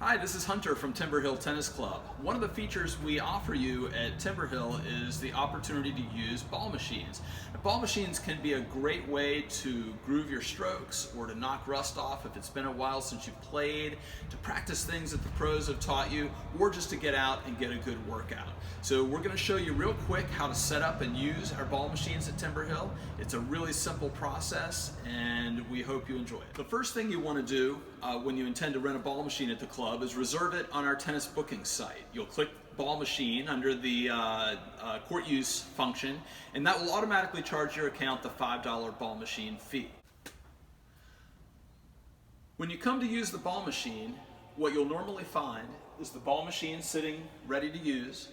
Hi, this is Hunter from Timber Hill Tennis Club. One of the features we offer you at Timber Hill is the opportunity to use ball machines. Now, ball machines can be a great way to groove your strokes or to knock rust off if it's been a while since you've played, to practice things that the pros have taught you, or just to get out and get a good workout. So we're going to show you real quick how to set up and use our ball machines at Timber Hill. It's a really simple process and we hope you enjoy it. The first thing you want to do when you intend to rent a ball machine at the club is reserve it on our tennis booking site. You'll click ball machine under the court use function, and that will automatically charge your account the $5 ball machine fee. When you come to use the ball machine, what you'll normally find is the ball machine sitting ready to use.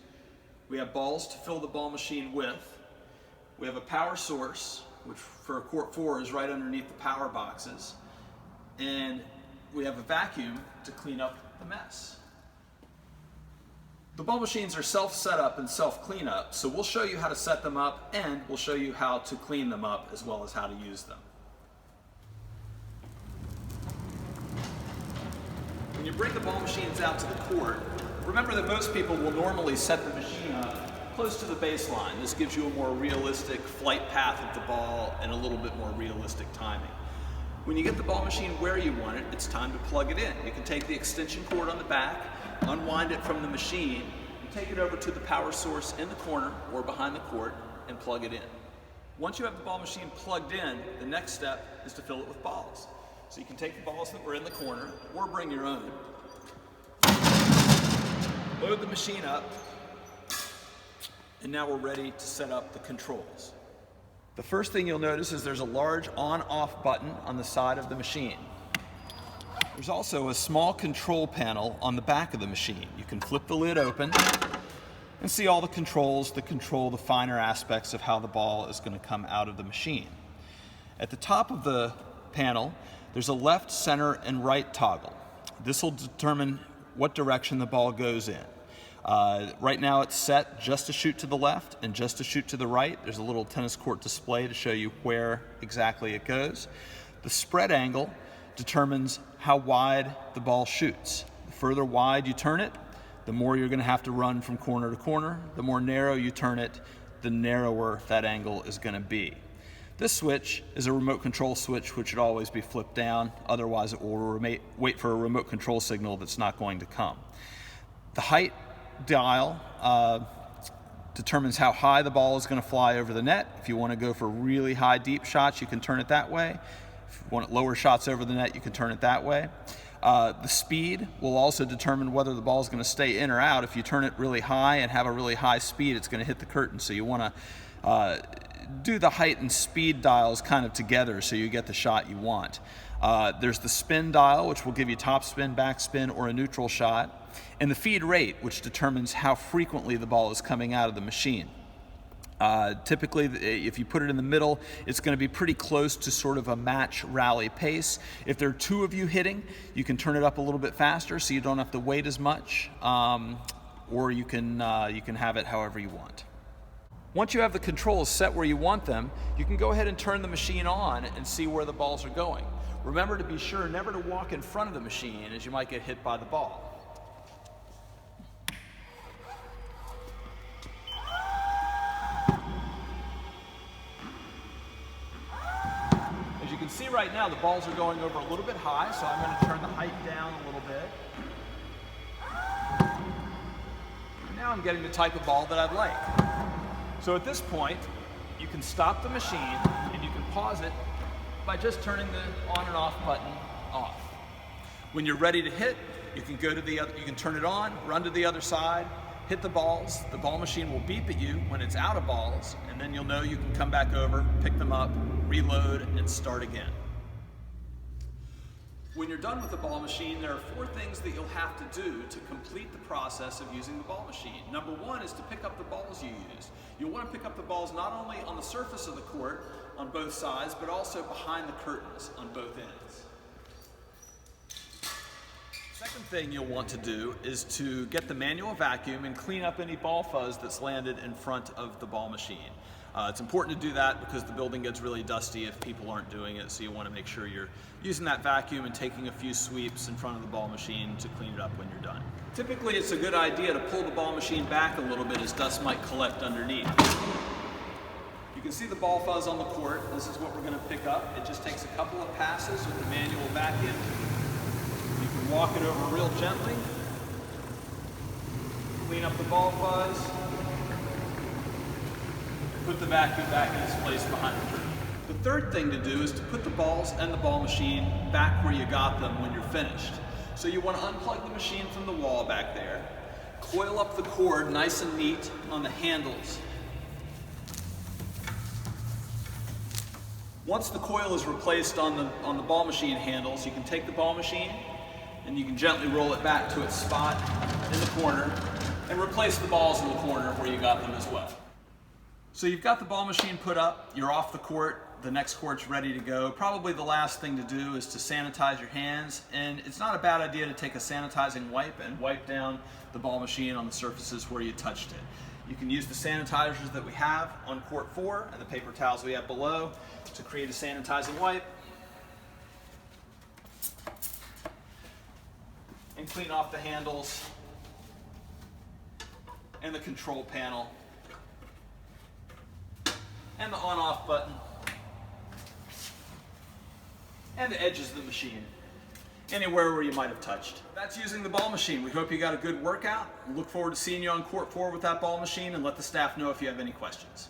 We have balls to fill the ball machine with. We have a power source, which for a court 4 is right underneath the power boxes. And we have a vacuum to clean up the mess. The ball machines are self-set up and self-clean up, so we'll show you how to set them up and we'll show you how to clean them up as well as how to use them. When you bring the ball machines out to the court, remember that most people will normally set the machine up close to the baseline. This gives you a more realistic flight path of the ball and a little bit more realistic timing. When you get the ball machine where you want it, it's time to plug it in. You can take the extension cord on the back, unwind it from the machine, and take it over to the power source in the corner or behind the court and plug it in. Once you have the ball machine plugged in, the next step is to fill it with balls. So you can take the balls that were in the corner or bring your own. Load the machine up, and now we're ready to set up the controls. The first thing you'll notice is there's a large on-off button on the side of the machine. There's also a small control panel on the back of the machine. You can flip the lid open and see all the controls that control the finer aspects of how the ball is going to come out of the machine. At the top of the panel, there's a left, center, and right toggle. This will determine what direction the ball goes in. Right now it's set just to shoot to the left and just to shoot to the right. There's a little tennis court display to show you where exactly it goes. The spread angle determines how wide the ball shoots. The further wide you turn it, the more you're going to have to run from corner to corner. The more narrow you turn it, the narrower that angle is going to be. This switch is a remote control switch which should always be flipped down, otherwise it will wait for a remote control signal that's not going to come. The height dial determines how high the ball is going to fly over the net. If you want to go for really high deep shots, you can turn it that way. If you want lower shots over the net, you can turn it that way. The speed will also determine whether the ball is going to stay in or out. If you turn it really high and have a really high speed, it's going to hit the curtain. So you want to do the height and speed dials kind of together so you get the shot you want. There's the spin dial, which will give you top spin, back spin, or a neutral shot. And the feed rate, which determines how frequently the ball is coming out of the machine. Typically, if you put it in the middle, it's going to be pretty close to sort of a match rally pace. If there are two of you hitting, you can turn it up a little bit faster so you don't have to wait as much, or you can have it however you want. Once you have the controls set where you want them, you can go ahead and turn the machine on and see where the balls are going. Remember to be sure never to walk in front of the machine, as you might get hit by the ball. As you can see right now, the balls are going over a little bit high, so I'm going to turn the height down a little bit. And now I'm getting the type of ball that I'd like. So at this point, you can stop the machine and you can pause it by just turning the on and off button off. When you're ready to hit, you can go to the other, you can turn it on, run to the other side, hit the balls. The ball machine will beep at you when it's out of balls, and then you'll know you can come back over, pick them up, reload, and start again. When you're done with the ball machine, there are 4 things that you'll have to do to complete the process of using the ball machine. Number 1 is to pick up the balls you use. You'll want to pick up the balls not only on the surface of the court on both sides, but also behind the curtains on both ends. Second thing you'll want to do is to get the manual vacuum and clean up any ball fuzz that's landed in front of the ball machine. It's important to do that because the building gets really dusty if people aren't doing it, so you want to make sure you're using that vacuum and taking a few sweeps in front of the ball machine to clean it up when you're done. Typically, it's a good idea to pull the ball machine back a little bit as dust might collect underneath. You can see the ball fuzz on the court. This is what we're going to pick up. It just takes a couple of passes with the manual vacuum. You can walk it over real gently, clean up the ball fuzz, put the vacuum back in its place behind the curtain. The third thing to do is to put the balls and the ball machine back where you got them when you're finished. So you want to unplug the machine from the wall back there, coil up the cord nice and neat on the handles. Once the coil is replaced on the ball machine handles, you can take the ball machine and you can gently roll it back to its spot in the corner and replace the balls in the corner where you got them as well. So you've got the ball machine put up, you're off the court, the next court's ready to go. Probably the last thing to do is to sanitize your hands, and it's not a bad idea to take a sanitizing wipe and wipe down the ball machine on the surfaces where you touched it. You can use the sanitizers that we have on court 4 and the paper towels we have below to create a sanitizing wipe and clean off the handles and the control panel and the on-off button and the edges of the machine, anywhere where you might have touched. That's using the ball machine. We hope you got a good workout. Look forward to seeing you on court 4 with that ball machine, and let the staff know if you have any questions.